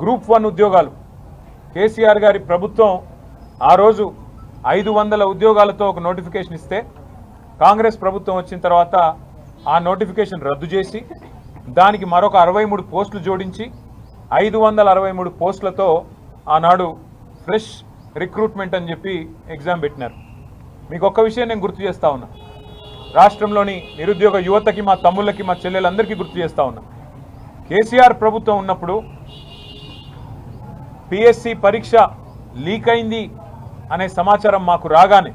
Group 1 ఉద్యోగాలు కేసీఆర్ గారి ప్రభుత్వం ఆ రోజు 500 ఉద్యోగాలతో ఒక నోటిఫికేషన్ ఇస్తే కాంగ్రెస్ ప్రభుత్వం వచ్చిన తర్వాత ఆ నోటిఫికేషన్ రద్దు చేసి దానికి మరొక 63 పోస్టులు జోడించి 563 పోస్టులతో ఆనాడు ఫ్రెష్ రిక్రూట్మెంట్ అని చెప్పి ఎగ్జామ్ పెట్టినారు. మీకు ఒక్క విషయం నేను గుర్తు చేస్తా ఉన్నా, రాష్ట్రంలోని నిరుద్యోగ యువతకి, మా తమ్ముళ్ళకి, మా చెల్లెలందరికీ గుర్తు చేస్తా ఉన్నా. కేసీఆర్ ప్రభుత్వం ఉన్నప్పుడు పిఎస్సి పరీక్ష లీక్ అయింది అనే సమాచారం మాకు రాగానే,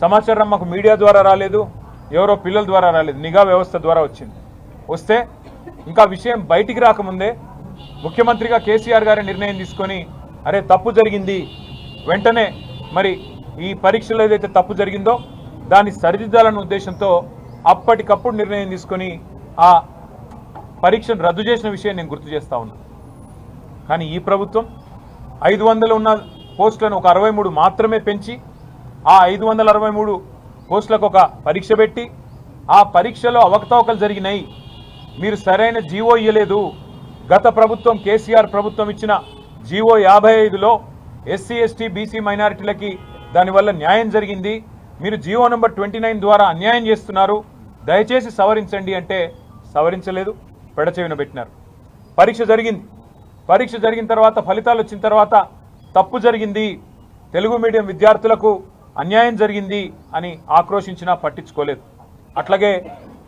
సమాచారం మాకు మీడియా ద్వారా రాలేదు, ఎవరో పిల్లల ద్వారా రాలేదు, నిఘా వ్యవస్థ ద్వారా వచ్చింది. వస్తే ఇంకా విషయం బయటికి రాకముందే ముఖ్యమంత్రిగా కేసీఆర్ గారి నిర్ణయం తీసుకొని అరే తప్పు జరిగింది, వెంటనే మరి ఈ పరీక్షలో ఏదైతే తప్పు జరిగిందో దాన్ని సరిదిద్దాలన్న ఉద్దేశంతో అప్పటికప్పుడు నిర్ణయం తీసుకొని ఆ పరీక్షను రద్దు చేసిన విషయం నేను గుర్తు చేస్తా ఉన్నా. కానీ ఈ ప్రభుత్వం 500 ఉన్న పోస్టులను ఒక 63 మాత్రమే పెంచి ఆ 563 పోస్టులకు ఒక పరీక్ష పెట్టి ఆ పరీక్షలో అవకతవకలు జరిగినాయి, మీరు సరైన జీవో ఇవ్వలేదు, గత ప్రభుత్వం కేసీఆర్ ప్రభుత్వం ఇచ్చిన జీవో 55లో ఎస్సీ ఎస్టీ బీసీ మైనారిటీలకి దానివల్ల న్యాయం జరిగింది, మీరు జీవో నెంబర్ 29 ద్వారా అన్యాయం చేస్తున్నారు, దయచేసి సవరించండి అంటే సవరించలేదు, పెడచెవిన పెట్టినారు. పరీక్ష జరిగింది, పరీక్ష జరిగిన తర్వాత ఫలితాలు వచ్చిన తర్వాత తప్పు జరిగింది, తెలుగు మీడియం విద్యార్థులకు అన్యాయం జరిగింది అని ఆక్రోశించినా పట్టించుకోలేదు. అట్లాగే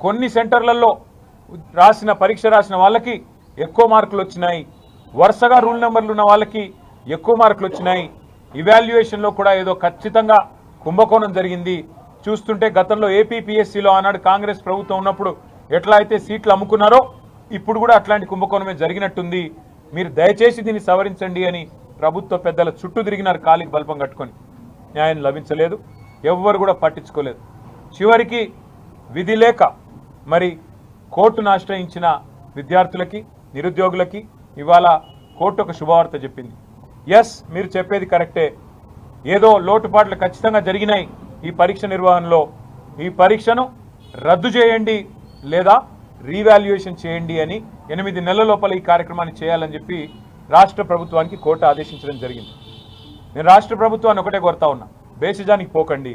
కొన్ని సెంటర్లలో పరీక్ష రాసిన వాళ్ళకి ఎక్కువ మార్కులు వచ్చినాయి, వరుసగా రూల్ నెంబర్లు ఉన్న వాళ్ళకి ఎక్కువ మార్కులు వచ్చినాయి, ఇవాల్యుయేషన్లో కూడా ఏదో ఖచ్చితంగా కుంభకోణం జరిగింది. చూస్తుంటే గతంలో ఏపీపీఎస్సీలో ఆనాడు కాంగ్రెస్ ప్రభుత్వం ఉన్నప్పుడు ఎట్లా అయితే సీట్లు అమ్ముకున్నారో ఇప్పుడు కూడా అట్లాంటి కుంభకోణమే జరిగినట్టుంది, మీరు దయచేసి దీన్ని సవరించండి అని ప్రభుత్వ పెద్దల చుట్టూ తిరిగినారు కాలికి బల్పం కట్టుకొని. న్యాయం లభించలేదు, ఎవ్వరు కూడా పట్టించుకోలేదు. చివరికి విధి లేక మరి కోర్టును ఆశ్రయించిన విద్యార్థులకి, నిరుద్యోగులకి ఇవాళ కోర్టు ఒక శుభవార్త చెప్పింది. ఎస్, మీరు చెప్పేది కరెక్టే, ఏదో లోటుపాట్లు ఖచ్చితంగా జరిగినాయి ఈ పరీక్ష నిర్వహణలో, ఈ పరీక్షను రద్దు చేయండి లేదా రీవాల్యుయేషన్ చేయండి అని 8 నెలల లోపల ఈ కార్యక్రమాన్ని చేయాలని చెప్పి రాష్ట్ర ప్రభుత్వానికి కోర్టు ఆదేశించడం జరిగింది. నేను రాష్ట్ర ప్రభుత్వాన్ని ఒకటే కోరుతా ఉన్నా, బేసిజానికి పోకండి,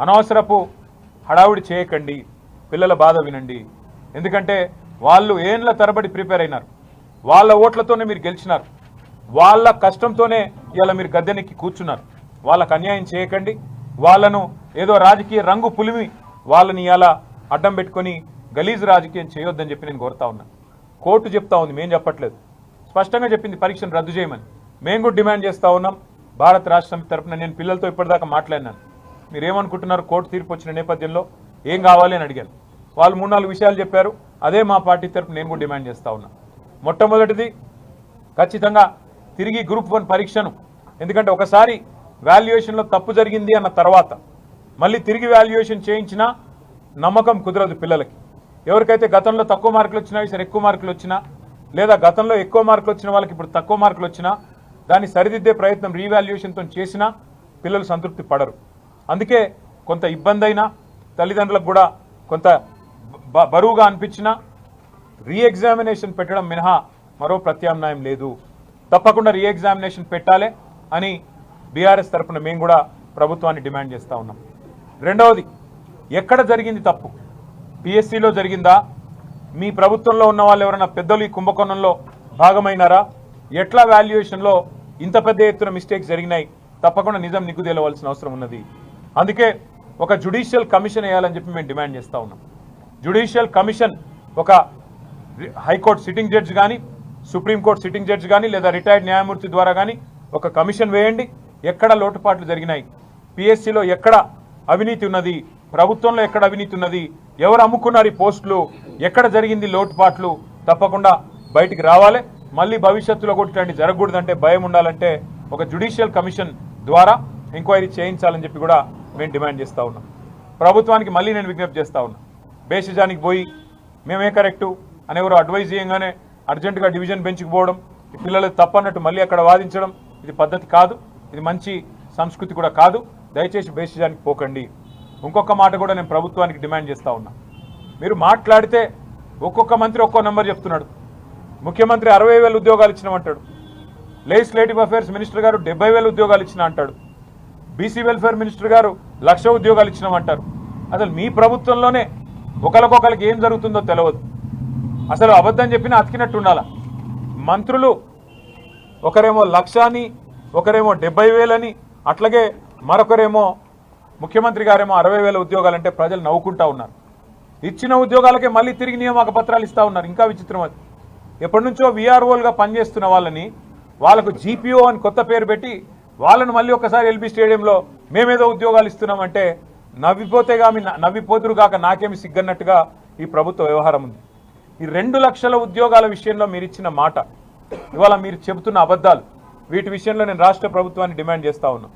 అనవసరపు హడావుడి చేయకండి, పిల్లల బాధ వినండి. ఎందుకంటే వాళ్ళు ఏండ్ల తరబడి ప్రిపేర్ అయినారు, వాళ్ళ ఓట్లతోనే మీరు గెలిచినారు, వాళ్ళ కష్టంతోనే ఇలా మీరు గద్దెనెక్కి కూర్చున్నారు. వాళ్ళకు అన్యాయం చేయకండి, వాళ్ళను ఏదో రాజకీయ రంగు పులిమి వాళ్ళని ఇలా అడ్డం పెట్టుకొని గలీజు రాజకీయం చేయొద్దని చెప్పి నేను కోరుతా ఉన్నా. కోర్టు చెప్తా ఉంది, మేము చెప్పట్లేదు, స్పష్టంగా చెప్పింది పరీక్షను రద్దు చేయమని. మేము కూడా డిమాండ్ చేస్తూ ఉన్నాం. భారత రాష్ట్ర సమితి తరఫున నేను పిల్లలతో ఇప్పటిదాకా మాట్లాడినాను, మీరేమనుకుంటున్నారు కోర్టు తీర్పు వచ్చిన నేపథ్యంలో ఏం కావాలి అని అడిగాను. వాళ్ళు 3-4 విషయాలు చెప్పారు, అదే మా పార్టీ తరఫున నేను కూడా డిమాండ్ చేస్తూ ఉన్నా. మొట్టమొదటిది ఖచ్చితంగా తిరిగి గ్రూప్ 1 పరీక్షను, ఎందుకంటే ఒకసారి వాల్యుయేషన్లో తప్పు జరిగింది అన్న తర్వాత మళ్ళీ తిరిగి వాల్యుయేషన్ చేయించినా నమ్మకం కుదరదు పిల్లలకి. ఎవరికైతే గతంలో తక్కువ మార్కులు వచ్చినా, ఈసారి ఎక్కువ మార్కులు వచ్చినా, లేదా గతంలో ఎక్కువ మార్కులు వచ్చిన వాళ్ళకి ఇప్పుడు తక్కువ మార్కులు వచ్చినా దాన్ని సరిదిద్దే ప్రయత్నం రీవాల్యుయేషన్తో చేసినా పిల్లలు సంతృప్తి పడరు. అందుకే కొంత ఇబ్బంది అయినా, తల్లిదండ్రులకు కూడా కొంత బరువుగా అనిపించినా రీఎగ్జామినేషన్ పెట్టడం మినహా మరో ప్రత్యామ్నాయం లేదు. తప్పకుండా రీఎగ్జామినేషన్ పెట్టాలి అని బీఆర్ఎస్ తరఫున మేము కూడా ప్రభుత్వాన్ని డిమాండ్ చేస్తూ ఉన్నాం. రెండవది, ఎక్కడ జరిగింది తప్పు? పిఎస్సిలో జరిగిందా? మీ ప్రభుత్వంలో ఉన్న వాళ్ళు ఎవరైనా పెద్దలు ఈ కుంభకోణంలో భాగమైనారా? ఎట్లా వాల్యుయేషన్లో ఇంత పెద్ద ఎత్తున మిస్టేక్స్ జరిగినాయి? తప్పకుండా నిజం నిగ్గుదేలవలసిన అవసరం ఉన్నది. అందుకే ఒక జ్యుడిషియల్ కమిషన్ వేయాలని చెప్పి మేము డిమాండ్ చేస్తూ ఉన్నాం. జ్యుడిషియల్ కమిషన్ ఒక హైకోర్టు సిట్టింగ్ జడ్జి కానీ, సుప్రీంకోర్టు సిట్టింగ్ జడ్జి కానీ, లేదా రిటైర్డ్ న్యాయమూర్తి ద్వారా కానీ ఒక కమిషన్ వేయండి. ఎక్కడ లోటుపాట్లు జరిగినాయి, పిఎస్సిలో ఎక్కడ అవినీతి ఉన్నది, ప్రభుత్వంలో ఎక్కడ అవినీతి ఉన్నది, ఎవరు అమ్ముకున్నారు ఈ పోస్టులు, ఎక్కడ జరిగింది లోటుపాట్లు, తప్పకుండా బయటికి రావాలి. మళ్ళీ భవిష్యత్తులో కూడా ఇట్లాంటి జరగకూడదంటే, భయం ఉండాలంటే ఒక జ్యుడిషియల్ కమిషన్ ద్వారా ఎంక్వైరీ చేయించాలని చెప్పి కూడా మేము డిమాండ్ చేస్తూ ఉన్నాం. ప్రభుత్వానికి మళ్ళీ నేను విజ్ఞప్తి చేస్తూ ఉన్నా, బేసిజానికి పోయి మేమే కరెక్టు అని ఎవరు అడ్వైజ్ చేయగానే అర్జెంటుగా డివిజన్ బెంచ్కి పోవడం, పిల్లలకు తప్పన్నట్టు మళ్ళీ అక్కడ వాదించడం, ఇది పద్ధతి కాదు, ఇది మంచి సంస్కృతి కూడా కాదు. దయచేసి బేసిజానికి పోకండి. ఇంకొక మాట కూడా నేను ప్రభుత్వానికి డిమాండ్ చేస్తూ ఉన్నా, మీరు మాట్లాడితే ఒక్కొక్క మంత్రి ఒక్కో నెంబర్ చెప్తున్నాడు. ముఖ్యమంత్రి 60,000 ఉద్యోగాలు ఇచ్చినామంటాడు, లెజిస్లేటివ్ అఫైర్స్ మినిస్టర్ గారు 70,000 ఉద్యోగాలు ఇచ్చిన అంటాడు. బీసీ వెల్ఫేర్ మినిస్టర్ గారు 1,00,000 ఉద్యోగాలు ఇచ్చినామంటారు. అసలు మీ ప్రభుత్వంలోనే ఒకరికొకరికి ఏం జరుగుతుందో తెలియదు. అసలు అబద్ధం చెప్పినా అతికినట్టు ఉండాలా. మంత్రులు ఒకరేమో 1,00,000 అని, ఒకరేమో 70,000 అని, అట్లాగే మరొకరేమో ముఖ్యమంత్రి గారేమో 60,000 ఉద్యోగాలంటే ప్రజలు నవ్వుకుంటా ఉన్నారు. ఇచ్చిన ఉద్యోగాలకే మళ్ళీ తిరిగి నియామక పత్రాలు ఇస్తూ ఉన్నారు. ఇంకా విచిత్రం అది. ఎప్పటి నుంచో వీఆర్ఓలుగా పనిచేస్తున్న వాళ్ళని వాళ్ళకు జీపీఓ అని కొత్త పేరు పెట్టి వాళ్ళను మళ్ళీ ఒకసారి ఎల్బీ స్టేడియంలో మేమేదో ఉద్యోగాలు ఇస్తున్నామంటే నవ్విపోతురు కాక నాకేమి సిగ్గన్నట్టుగా ఈ ప్రభుత్వ వ్యవహారం ఉంది. ఈ 2 లక్షల ఉద్యోగాల విషయంలో మీరు ఇచ్చిన మాట, ఇవాళ మీరు చెబుతున్న అబద్ధాలు, వీటి విషయంలో నేను రాష్ట్ర ప్రభుత్వాన్ని డిమాండ్ చేస్తా ఉన్నా.